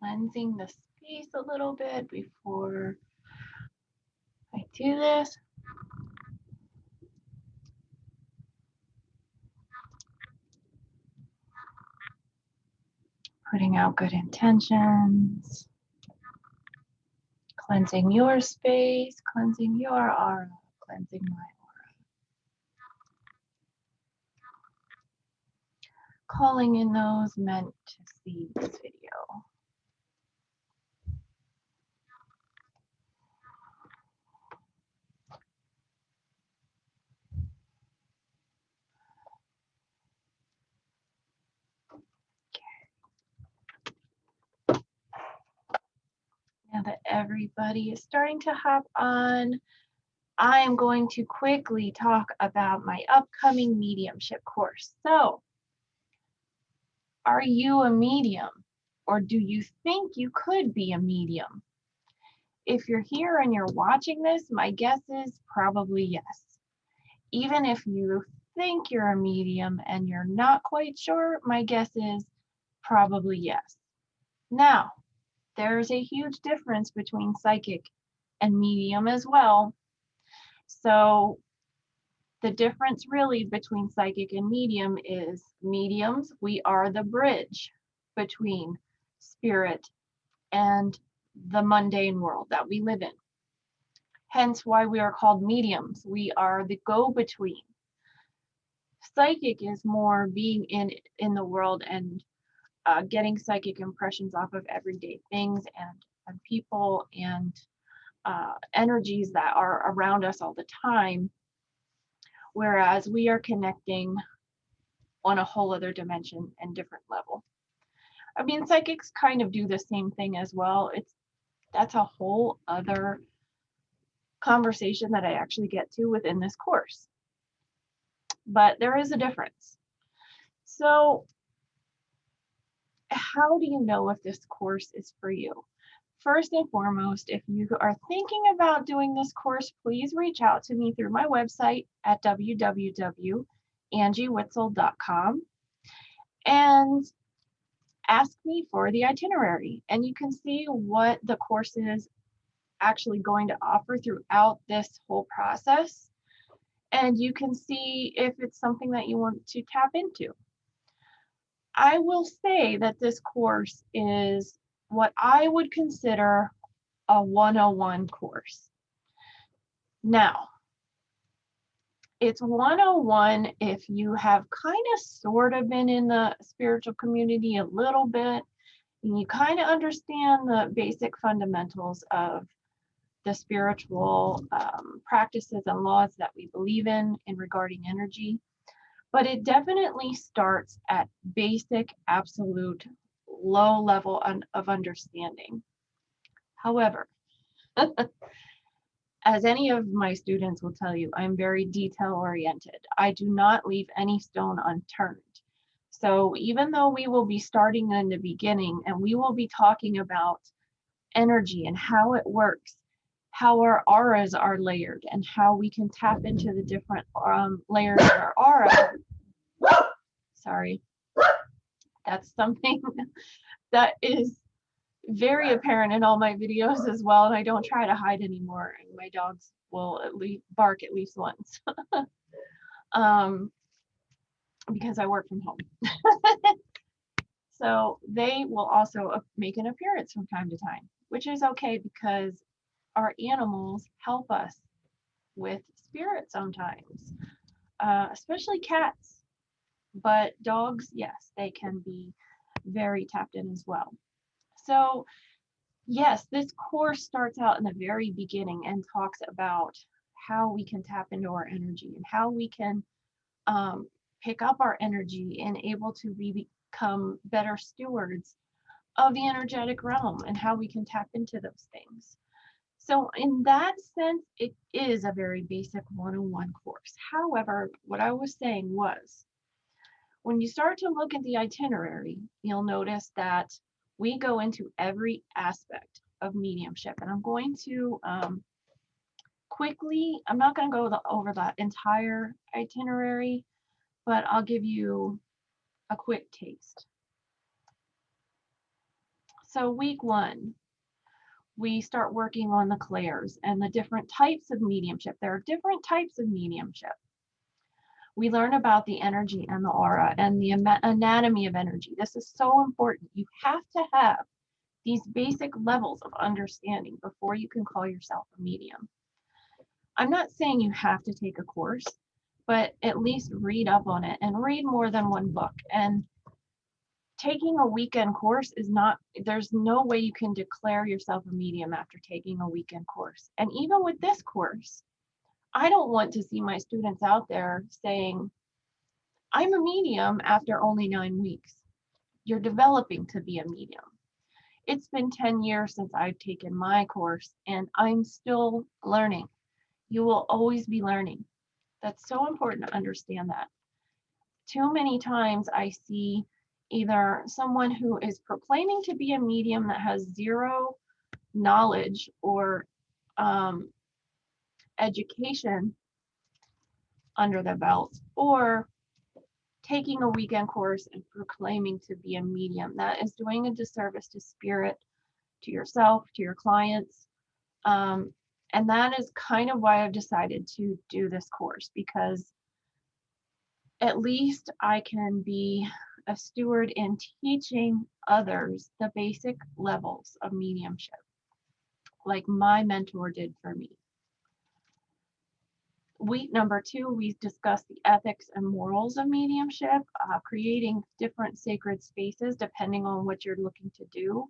cleansing the space a little bit before I do this. Putting out good intentions, cleansing your space, cleansing your aura, cleansing my aura. Calling in those meant to see this video. Now that everybody is starting to hop on, I am going to quickly talk about my upcoming mediumship course. So, are you a medium? Or do you think you could be a medium? If you're here and you're watching this, my guess is probably yes. Even if you think you're a medium and you're not quite sure, my guess is probably yes. Now, there's a huge difference between psychic and medium as well. So the difference really between psychic and medium is mediums, we are the bridge between spirit and the mundane world that we live in. Hence why we are called mediums. We are the go-between. Psychic is more being in the world and getting psychic impressions off of everyday things and people and energies that are around us all the time, whereas we are connecting on a whole other dimension and different level. I mean, psychics kind of do the same thing as well. That's a whole other conversation that I actually get to within this course. But there is a difference. So how do you know if this course is for you? First and foremost, if you are thinking about doing this course, please reach out to me through my website at www.angiewitzel.com and ask me for the itinerary. And you can see what the course is actually going to offer throughout this whole process. And you can see if it's something that you want to tap into. I will say that this course is what I would consider a 101 course. Now, it's 101 if you have kind of sort of been in the spiritual community a little bit, and you kind of understand the basic fundamentals of the spiritual practices and laws that we believe in regarding energy. But it definitely starts at basic, absolute, low level of understanding. However, as any of my students will tell you, I'm very detail oriented. I do not leave any stone unturned. So even though we will be starting in the beginning and we will be talking about energy and how it works, how our auras are layered, and how we can tap into the different layers of our aura. Sorry, that's something that is very apparent in all my videos as well, and I don't try to hide anymore. And my dogs will at least bark at least once because I work from home. So they will also make an appearance from time to time, which is okay because our animals help us with spirit sometimes, especially cats. But dogs, yes, they can be very tapped in as well. So yes, this course starts out in the very beginning and talks about how we can tap into our energy and how we can pick up our energy and able to become better stewards of the energetic realm and how we can tap into those things. So in that sense, it is a very basic 101 course. However, what I was saying was, when you start to look at the itinerary, you'll notice that we go into every aspect of mediumship. And I'm going to quickly, I'm not going to go over the entire itinerary, but I'll give you a quick taste. So week 1, we start working on the clairs and the different types of mediumship. There are different types of mediumship. We learn about the energy and the aura and the anatomy of energy. This is so important. You have to have these basic levels of understanding before you can call yourself a medium. I'm not saying you have to take a course, but at least read up on it and read more than one book. And taking a weekend course is not, there's no way you can declare yourself a medium after taking a weekend course. And even with this course, I don't want to see my students out there saying, I'm a medium after only 9 weeks. You're developing to be a medium. It's been 10 years since I've taken my course and I'm still learning. You will always be learning. That's so important to understand that. Too many times I see either someone who is proclaiming to be a medium that has zero knowledge or education under their belt, or taking a weekend course and proclaiming to be a medium. That is doing a disservice to spirit, to yourself, to your clients. And that is kind of why I've decided to do this course, because at least I can be a steward in teaching others the basic levels of mediumship, like my mentor did for me. Week number 2, we discussed the ethics and morals of mediumship, creating different sacred spaces depending on what you're looking to do,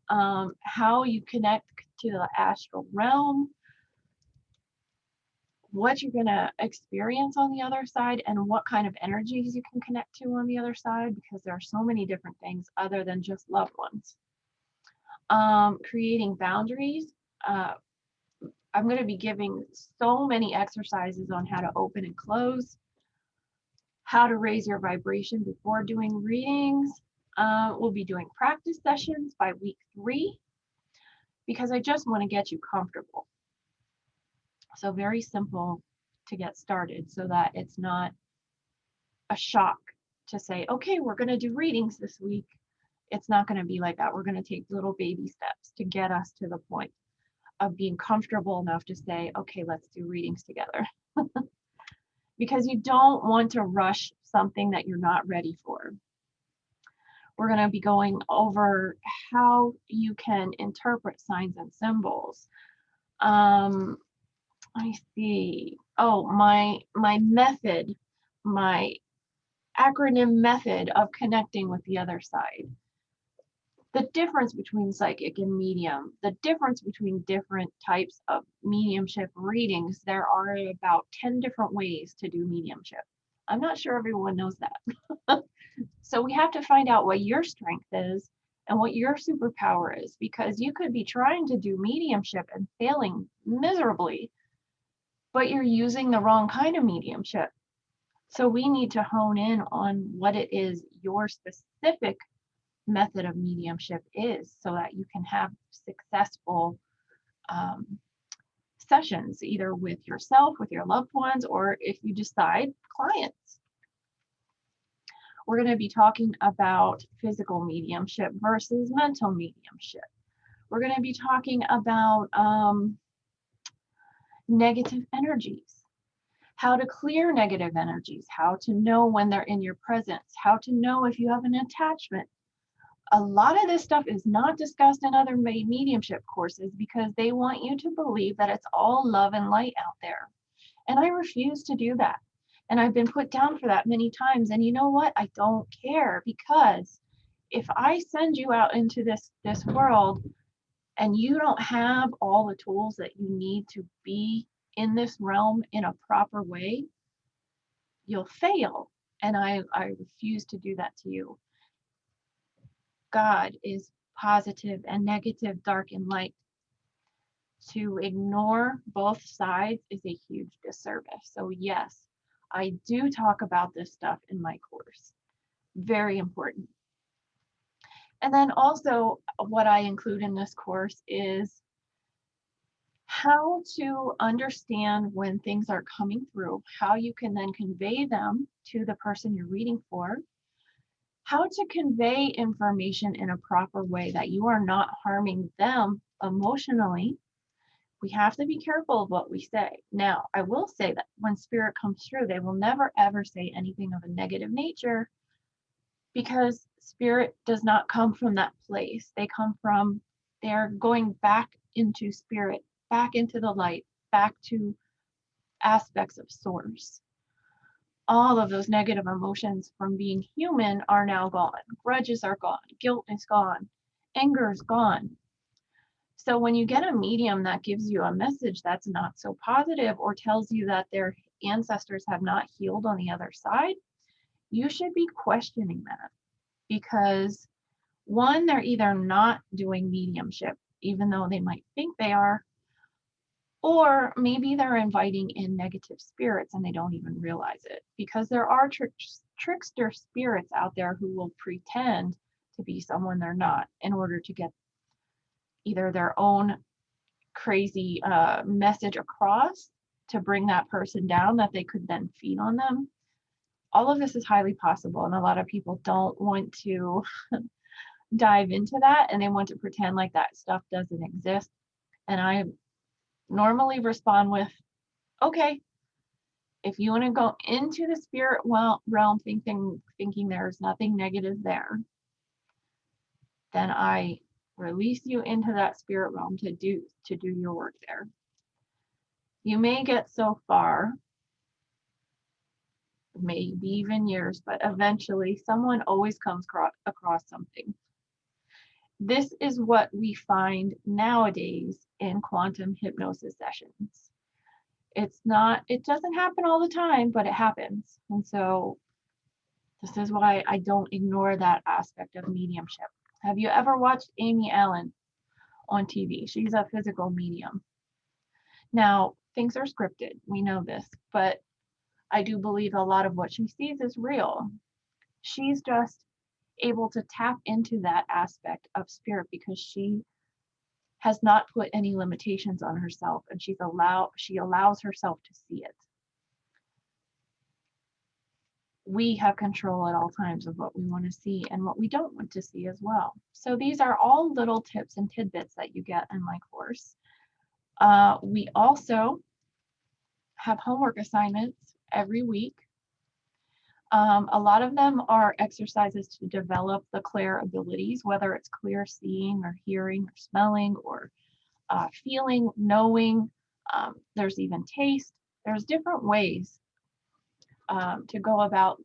how you connect to the astral realm, what you're going to experience on the other side, and what kind of energies you can connect to on the other side, because there are so many different things other than just loved ones. Creating boundaries. I'm going to be giving so many exercises on how to open and close, how to raise your vibration before doing readings. We'll be doing practice sessions by week 3, because I just want to get you comfortable. So very simple to get started, so that it's not a shock to say, okay, we're going to do readings this week. It's not going to be like that. We're going to take little baby steps to get us to the point of being comfortable enough to say, okay, let's do readings together. Because you don't want to rush something that you're not ready for. We're going to be going over how you can interpret signs and symbols. I see. Oh, my method, my acronym method of connecting with the other side. The difference between psychic and medium, the difference between different types of mediumship readings. There are about 10 different ways to do mediumship. I'm not sure everyone knows that. So we have to find out what your strength is and what your superpower is, because you could be trying to do mediumship and failing miserably, but you're using the wrong kind of mediumship. So we need to hone in on what it is your specific method of mediumship is, so that you can have successful sessions, either with yourself, with your loved ones, or if you decide, clients. We're going to be talking about physical mediumship versus mental mediumship. We're going to be talking about negative energies, how to clear negative energies, how to know when they're in your presence, how to know if you have an attachment. A lot of this stuff is not discussed in other mediumship courses, because they want you to believe that it's all love and light out there. And I refuse to do that. And I've been put down for that many times. And you know what? I don't care, because if I send you out into this world and you don't have all the tools that you need to be in this realm in a proper way, you'll fail. And I refuse to do that to you. God is positive and negative, dark and light. To ignore both sides is a huge disservice. So yes, I do talk about this stuff in my course. Very important. And then also what I include in this course is how to understand when things are coming through, how you can then convey them to the person you're reading for, how to convey information in a proper way that you are not harming them emotionally. We have to be careful of what we say. Now, I will say that when spirit comes through, they will never ever say anything of a negative nature, because spirit does not come from that place. They're going back into spirit, back into the light, back to aspects of source. All of those negative emotions from being human are now gone. Grudges are gone. Guilt is gone. Anger is gone. So when you get a medium that gives you a message that's not so positive, or tells you that their ancestors have not healed on the other side, you should be questioning that, because one, they're either not doing mediumship, even though they might think they are, or maybe they're inviting in negative spirits and they don't even realize it, because there are trickster spirits out there who will pretend to be someone they're not in order to get either their own crazy message across to bring that person down that they could then feed on them. All of this is highly possible, and a lot of people don't want to dive into that, and they want to pretend like that stuff doesn't exist. And I normally respond with, okay, if you want to go into the spirit realm thinking there's nothing negative there, then I release you into that spirit realm to do your work there. You may get so far, maybe even years, but eventually someone always comes across something. This is what we find nowadays in quantum hypnosis sessions. It doesn't happen all the time, but it happens. And so this is why I don't ignore that aspect of mediumship. Have you ever watched Amy Allen on TV? She's a physical medium. Now, things are scripted. We know this, but I do believe a lot of what she sees is real. She's just able to tap into that aspect of spirit because she has not put any limitations on herself, and she allows herself to see it. We have control at all times of what we want to see and what we don't want to see as well. So these are all little tips and tidbits that you get in my course. We also have homework assignments every week. A lot of them are exercises to develop the clair abilities, whether it's clear seeing or hearing or smelling or feeling, knowing. There's even taste. There's different ways to go about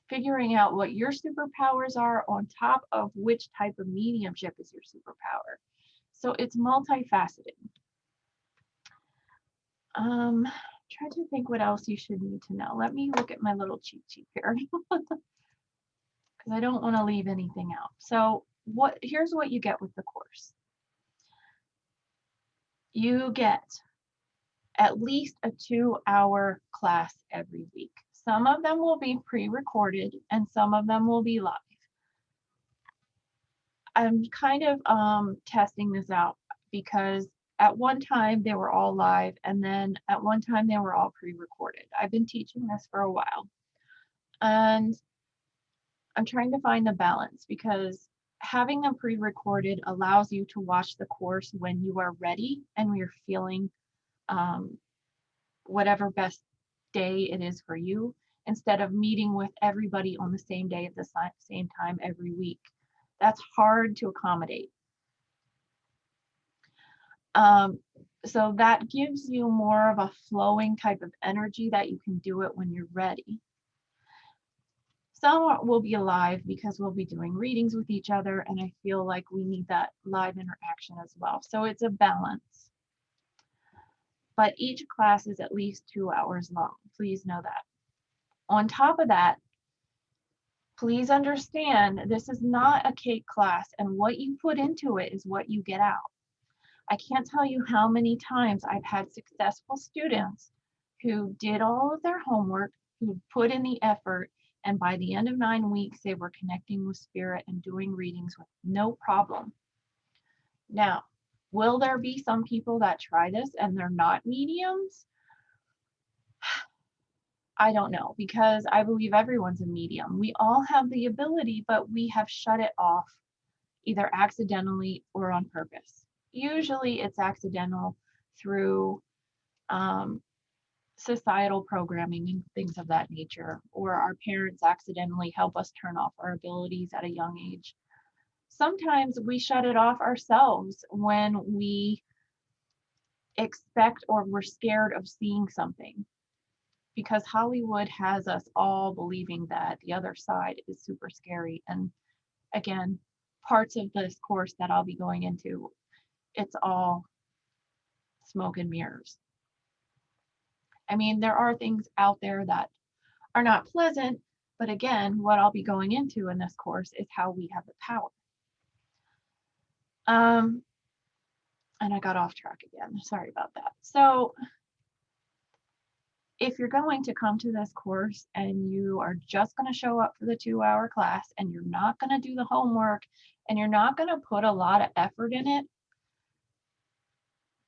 figuring out what your superpowers are on top of which type of mediumship is your superpower. So it's multifaceted. Try to think what else you should need to know. Let me look at my little cheat sheet here because I don't want to leave anything out. So here's what you get with the course. You get at least a 2-hour class every week. Some of them will be pre-recorded and some of them will be live. I'm kind of testing this out because at one time they were all live and then at one time they were all pre-recorded. I've been teaching this for a while and I'm trying to find the balance, because having them pre-recorded allows you to watch the course when you are ready and you're feeling whatever best day it is for you, instead of meeting with everybody on the same day at the same time every week. That's hard to accommodate. So that gives you more of a flowing type of energy that you can do it when you're ready. Some will be live because we'll be doing readings with each other, and I feel like we need that live interaction as well. So it's a balance. But each class is at least 2 hours long. Please know that. On top of that, please understand this is not a cake class, and what you put into it is what you get out. I can't tell you how many times I've had successful students who did all of their homework, who put in the effort, and by the end of 9 weeks, they were connecting with spirit and doing readings with no problem. Now, will there be some people that try this and they're not mediums? I don't know, because I believe everyone's a medium. We all have the ability, but we have shut it off either accidentally or on purpose. Usually it's accidental through um, societal programming and things of that nature, or our parents accidentally help us turn off our abilities at a young age. Sometimes we shut it off ourselves when we expect or we're scared of seeing something, because Hollywood has us all believing that the other side is super scary. And again, parts of this course that I'll be going into, it's all smoke and mirrors. I mean, there are things out there that are not pleasant, but again, what I'll be going into in this course is how we have the power. And I got off track again. Sorry about that. So if you're going to come to this course and you are just going to show up for the 2-hour class and you're not going to do the homework and you're not going to put a lot of effort in it,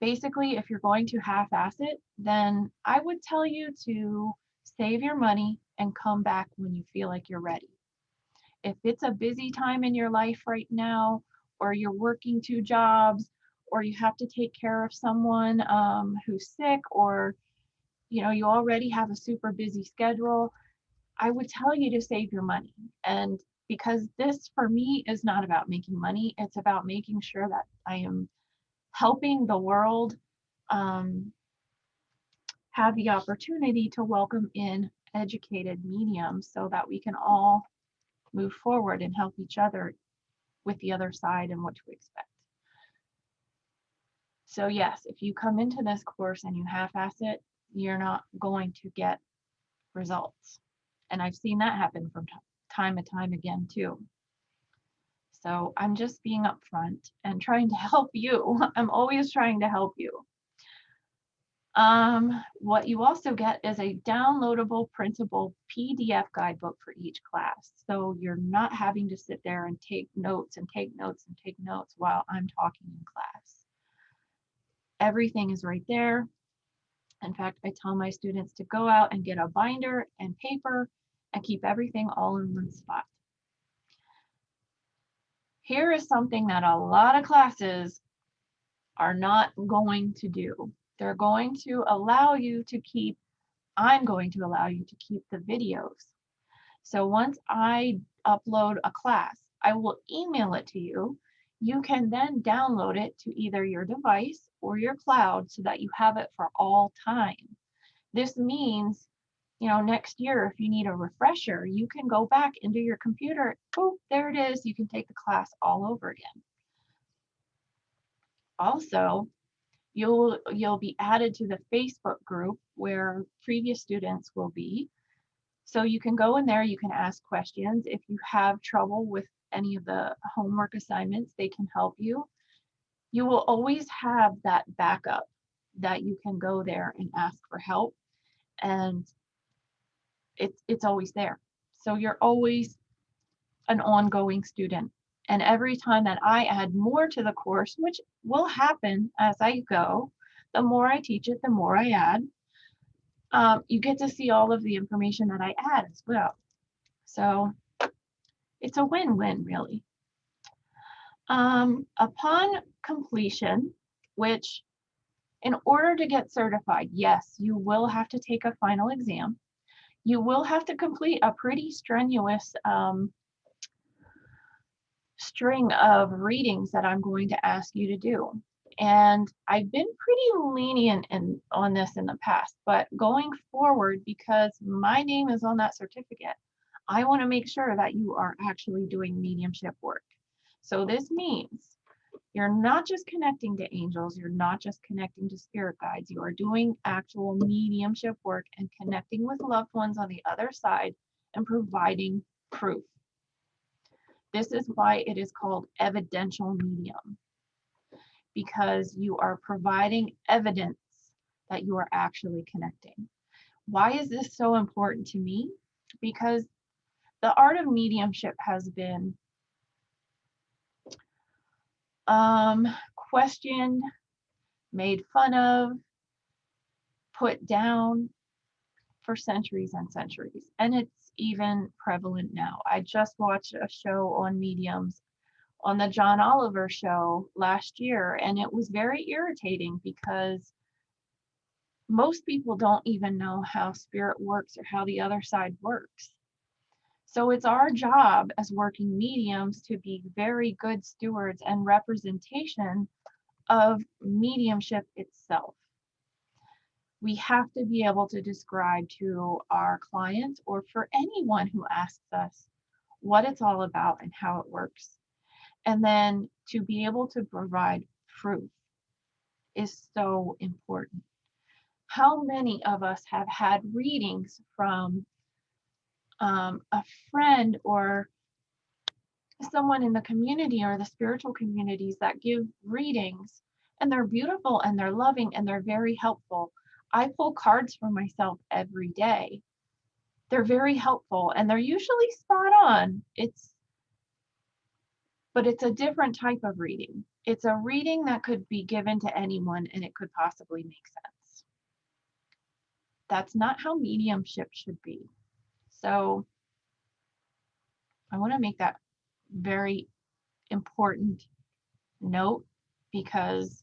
basically, if you're going to half-ass it, then I would tell you to save your money and come back when you feel like you're ready. If it's a busy time in your life right now, or you're working 2 jobs, or you have to take care of someone who's sick, or you already have a super busy schedule, I would tell you to save your money. And because this for me is not about making money, it's about making sure that I am helping the world have the opportunity to welcome in educated mediums so that we can all move forward and help each other with the other side and what to expect. So yes, if you come into this course and you half-ass it, you're not going to get results. And I've seen that happen from time and time again too. So I'm just being upfront and trying to help you. I'm always trying to help you. What you also get is a downloadable printable PDF guidebook for each class. So you're not having to sit there and take notes and take notes and take notes while I'm talking in class. Everything is right there. In fact, I tell my students to go out and get a binder and paper and keep everything all in one spot. Here is something that a lot of classes are not going to do. They're going to allow you to keep, I'm going to allow you to keep the videos. So once I upload a class, I will email it to you. You can then download it to either your device or your cloud so that you have it for all time. This means, next year, if you need a refresher, you can go back into your computer. Oh, there it is. You can take the class all over again. Also, you'll be added to the Facebook group where previous students will be. So you can go in there, you can ask questions. If you have trouble with any of the homework assignments, they can help you. You will always have that backup that you can go there and ask for help, and it's always there. So you're always an ongoing student. And every time that I add more to the course, which will happen as I go, the more I teach it, the more I add, you get to see all of the information that I add as well. So it's a win-win, really. Upon completion, which in order to get certified, yes, you will have to take a final exam. You will have to complete a pretty strenuous string of readings that I'm going to ask you to do. And I've been pretty lenient on this in the past, but going forward, because my name is on that certificate, I want to make sure that you are actually doing mediumship work. So this means you're not just connecting to angels, you're not just connecting to spirit guides, you are doing actual mediumship work and connecting with loved ones on the other side and providing proof. This is why it is called evidential medium, because you are providing evidence that you are actually connecting. Why is this so important to me? Because the art of mediumship has been questioned, made fun of, put down for centuries and centuries, and it's even prevalent now. I just watched a show on mediums on the John Oliver show last year, and it was very irritating because most people don't even know how spirit works or how the other side works. So it's our job as working mediums to be very good stewards and representation of mediumship itself. We have to be able to describe to our clients or for anyone who asks us what it's all about and how it works. And then to be able to provide proof is so important. How many of us have had readings from a friend or someone in the community or the spiritual communities that give readings, and they're beautiful and they're loving and they're very helpful. I pull cards for myself every day. They're very helpful and they're usually spot on. But it's a different type of reading. It's a reading that could be given to anyone and it could possibly make sense. That's not how mediumship should be. So I want to make that very important note, because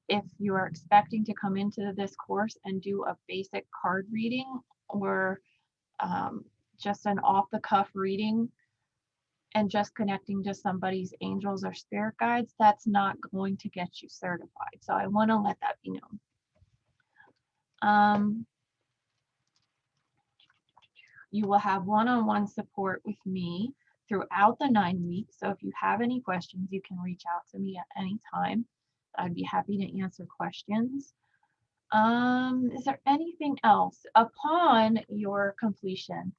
if you are expecting to come into this course and do a basic card reading or just an off-the-cuff reading and just connecting to somebody's angels or spirit guides, that's not going to get you certified. So I want to let that be known. You will have one-on-one support with me throughout the 9 weeks. So if you have any questions, you can reach out to me at any time. I'd be happy to answer questions. Is there anything else? Upon your completion,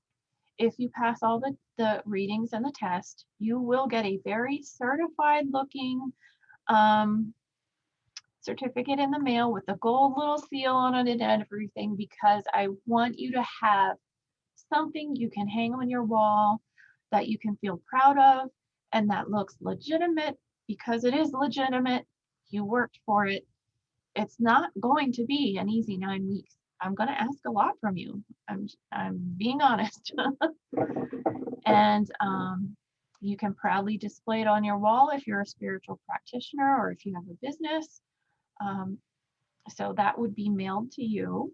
if you pass all the readings and the test, you will get a very certified looking certificate in the mail with the gold little seal on it and everything, because I want you to have something you can hang on your wall that you can feel proud of and that looks legitimate, because it is legitimate. You worked for it. It's not going to be an easy 9 weeks. I'm going to ask a lot from you. I'm being honest. And you can proudly display it on your wall if you're a spiritual practitioner or if you have a business. So that would be mailed to you.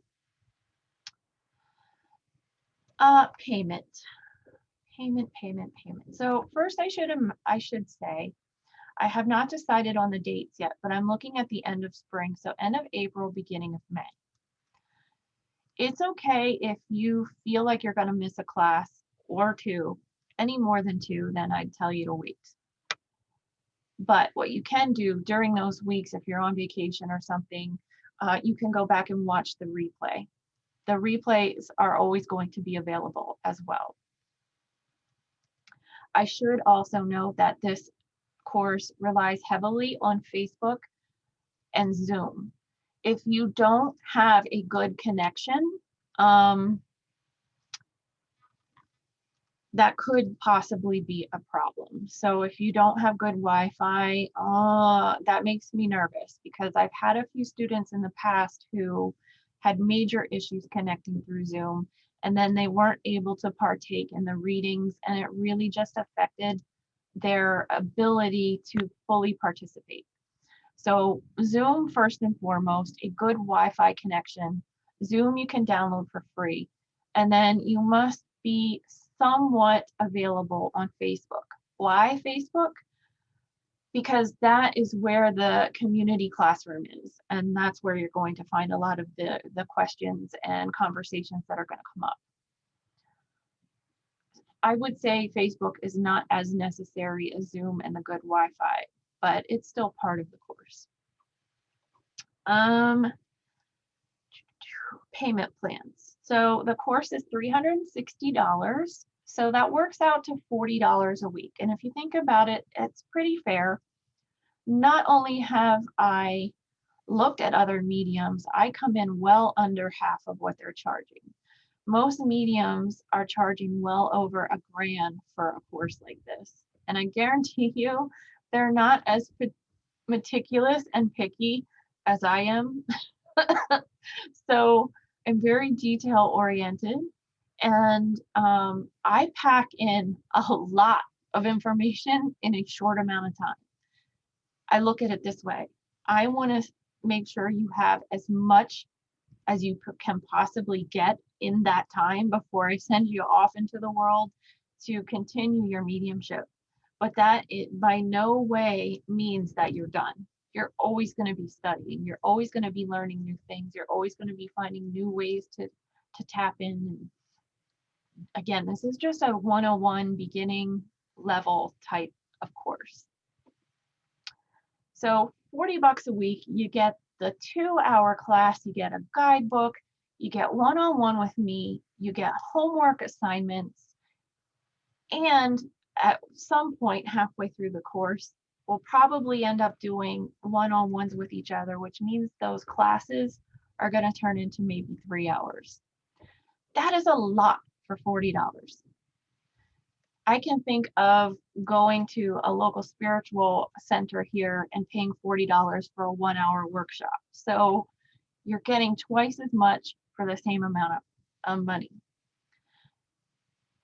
Payment. So first I should say, I have not decided on the dates yet, but I'm looking at the end of spring, so end of April, beginning of May. It's okay if you feel like you're going to miss a class or two, any more than two, then I'd tell you to wait. But what you can do during those weeks, if you're on vacation or something, you can go back and watch the replay. The replays are always going to be available as well. I should also note that this course relies heavily on Facebook and Zoom. If you don't have a good connection, that could possibly be a problem. So if you don't have good Wi-Fi, that makes me nervous, because I've had a few students in the past who had major issues connecting through Zoom, and then they weren't able to partake in the readings, and it really just affected their ability to fully participate. So Zoom, first and foremost, a good Wi-Fi connection. Zoom you can download for free. And then you must be somewhat available on Facebook. Why Facebook? Because that is where the community classroom is. And that's where you're going to find a lot of the questions and conversations that are going to come up. I would say Facebook is not as necessary as Zoom and the good Wi-Fi, but it's still part of the course. Payment plans. So the course is $360. So that works out to $40 a week. And if you think about it, it's pretty fair. Not only have I looked at other mediums, I come in well under half of what they're charging. Most mediums are charging well over $1,000 for a course like this. And I guarantee you, they're not as meticulous and picky as I am. So am very detail oriented, and I pack in a lot of information in a short amount of time. I look at it this way. I want to make sure you have as much as you can possibly get in that time before I send you off into the world to continue your mediumship. But that it by no way means that you're done. You're always going to be studying. You're always going to be learning new things. You're always going to be finding new ways to tap in. And again, this is just a 101 beginning level type of course. So $40 a week, you get the 2-hour class, you get a guidebook, you get one-on-one with me, you get homework assignments, and at some point halfway through the course, we'll probably end up doing one-on-ones with each other, which means those classes are going to turn into maybe 3 hours. That is a lot for $40. I can think of going to a local spiritual center here and paying $40 for a 1-hour workshop. So you're getting twice as much for the same amount of money.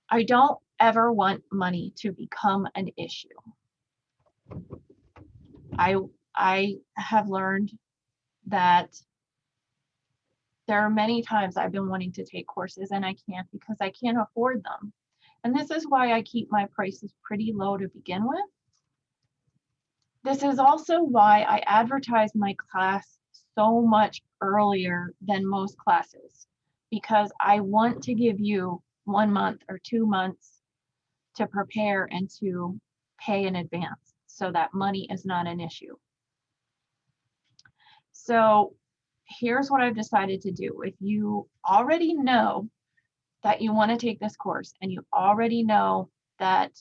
I don't ever want money to become an issue. I have learned that there are many times I've been wanting to take courses and I can't because I can't afford them. And this is why I keep my prices pretty low to begin with. This is also why I advertise my class so much earlier than most classes, because I want to give you 1 month or 2 months to prepare and to pay in advance so that money is not an issue. So here's what I've decided to do. If you already know that you want to take this course and you already know that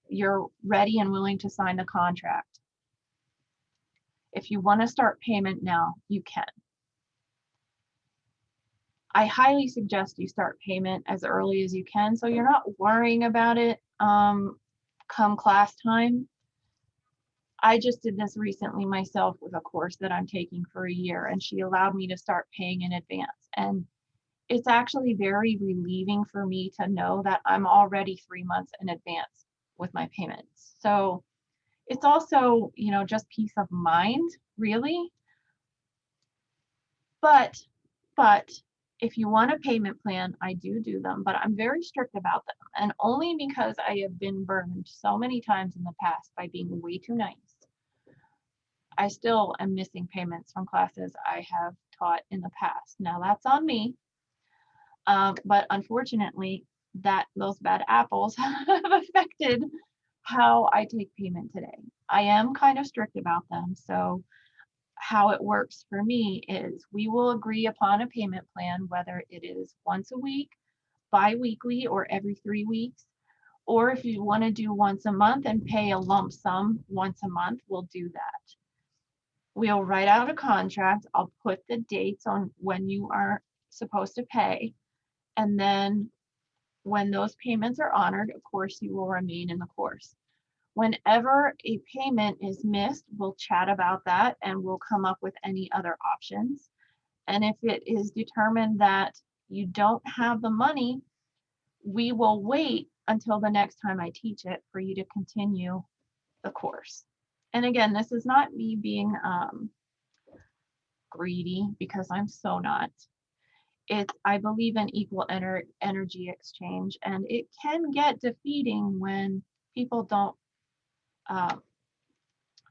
you're ready and willing to sign the contract, if you want to start payment now, you can. I highly suggest you start payment as early as you can so you're not worrying about it come class time. I just did this recently myself with a course that I'm taking for a year, and she allowed me to start paying in advance. And it's actually very relieving for me to know that I'm already 3 months in advance with my payments. So it's also, just peace of mind, really. But if you want a payment plan, I do them, but I'm very strict about them. And only because I have been burned so many times in the past by being way too nice. I still am missing payments from classes I have taught in the past. Now that's on me. But unfortunately, those bad apples have affected how I take payment today. I am kind of strict about them. So how it works for me is we will agree upon a payment plan, whether it is once a week, bi-weekly, or every 3 weeks. Or if you want to do once a month and pay a lump sum once a month, we'll do that. We'll write out a contract. I'll put the dates on when you are supposed to pay. And then when those payments are honored, of course, you will remain in the course. Whenever a payment is missed, we'll chat about that and we'll come up with any other options. And if it is determined that you don't have the money, we will wait until the next time I teach it for you to continue the course. And again, this is not me being greedy, because I'm so not. I believe in equal energy exchange, and it can get defeating when people don't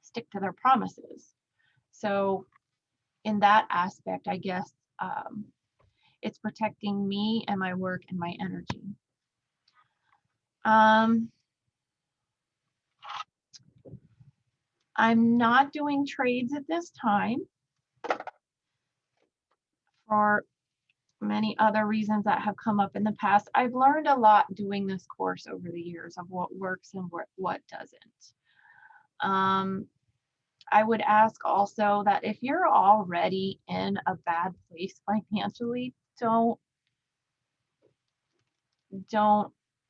stick to their promises. So in that aspect, I guess it's protecting me and my work and my energy. I'm not doing trades at this time for many other reasons that have come up in the past. I've learned a lot doing this course over the years of what works and what doesn't. I would ask also that if you're already in a bad place financially, don't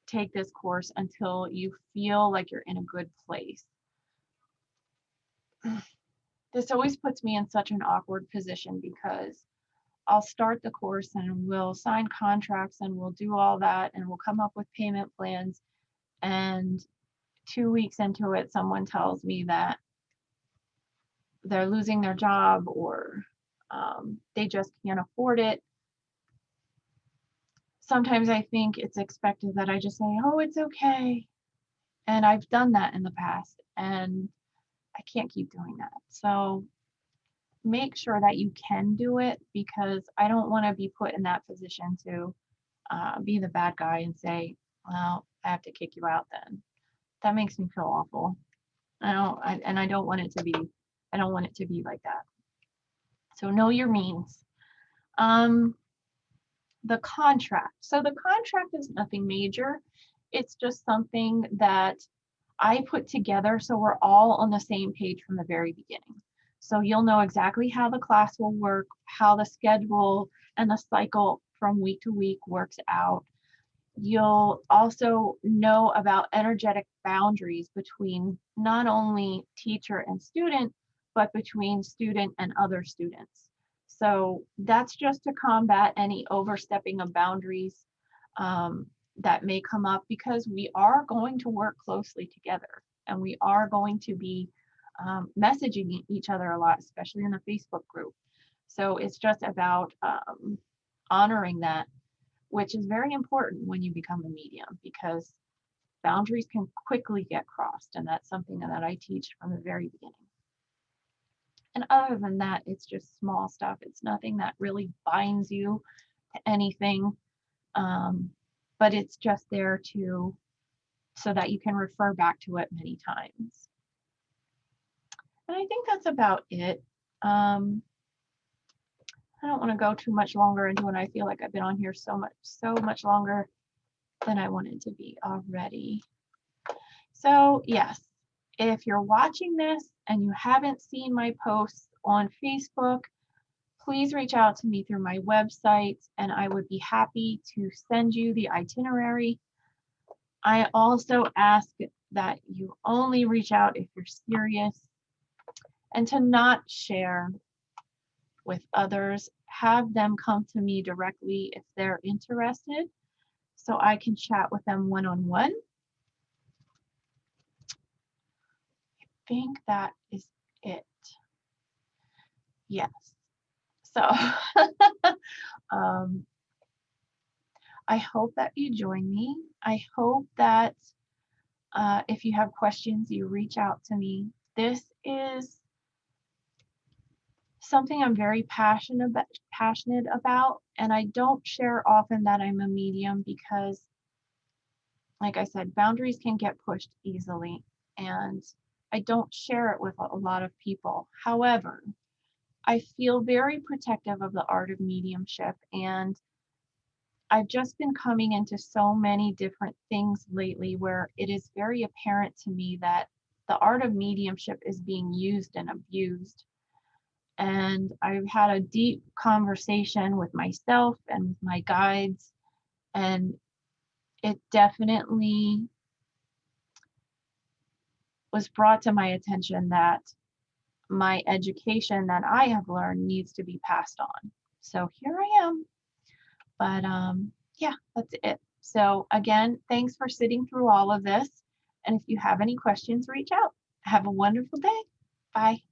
take this course until you feel like you're in a good place. This always puts me in such an awkward position because I'll start the course and we'll sign contracts and we'll do all that and we'll come up with payment plans. And 2 weeks into it, someone tells me that they're losing their job or they just can't afford it. Sometimes I think it's expected that I just say, oh, it's okay. And I've done that in the past and I can't keep doing that. So make sure that you can do it, because I don't want to be put in that position to be the bad guy and say, well, I have to kick you out then. That makes me feel awful. I don't want it to be, I don't want it to be like that. So know your means. The contract. So the contract is nothing major. It's just something that I put together so we're all on the same page from the very beginning. So you'll know exactly how the class will work, how the schedule and the cycle from week to week works out. You'll also know about energetic boundaries between not only teacher and student, but between student and other students. So that's just to combat any overstepping of boundaries that may come up, because we are going to work closely together and we are going to be messaging each other a lot, especially in the Facebook group. So it's just about honoring that, which is very important when you become a medium, because boundaries can quickly get crossed. And that's something that I teach from the very beginning. And other than that, it's just small stuff. It's nothing that really binds you to anything. But it's just there so that you can refer back to it many times. And I think that's about it. I don't want to go too much longer into it. I feel like I've been on here so much longer than I wanted to be already. So yes, if you're watching this and you haven't seen my posts on Facebook, please reach out to me through my website and I would be happy to send you the itinerary. I also ask that you only reach out if you're serious, and to not share with others. Have them come to me directly if they're interested, so I can chat with them one-on-one. I think that is it. Yes. So I hope that you join me. I hope that if you have questions, you reach out to me. This is something I'm very passionate about, and I don't share often that I'm a medium because, like I said, boundaries can get pushed easily, and I don't share it with a lot of people. However, I feel very protective of the art of mediumship, and I've just been coming into so many different things lately where it is very apparent to me that the art of mediumship is being used and abused. And I've had a deep conversation with myself and with my guides, and it definitely was brought to my attention that my education that I have learned needs to be passed on. So here I am. But yeah, that's it. So again, thanks for sitting through all of this. And if you have any questions, reach out. Have a wonderful day. Bye.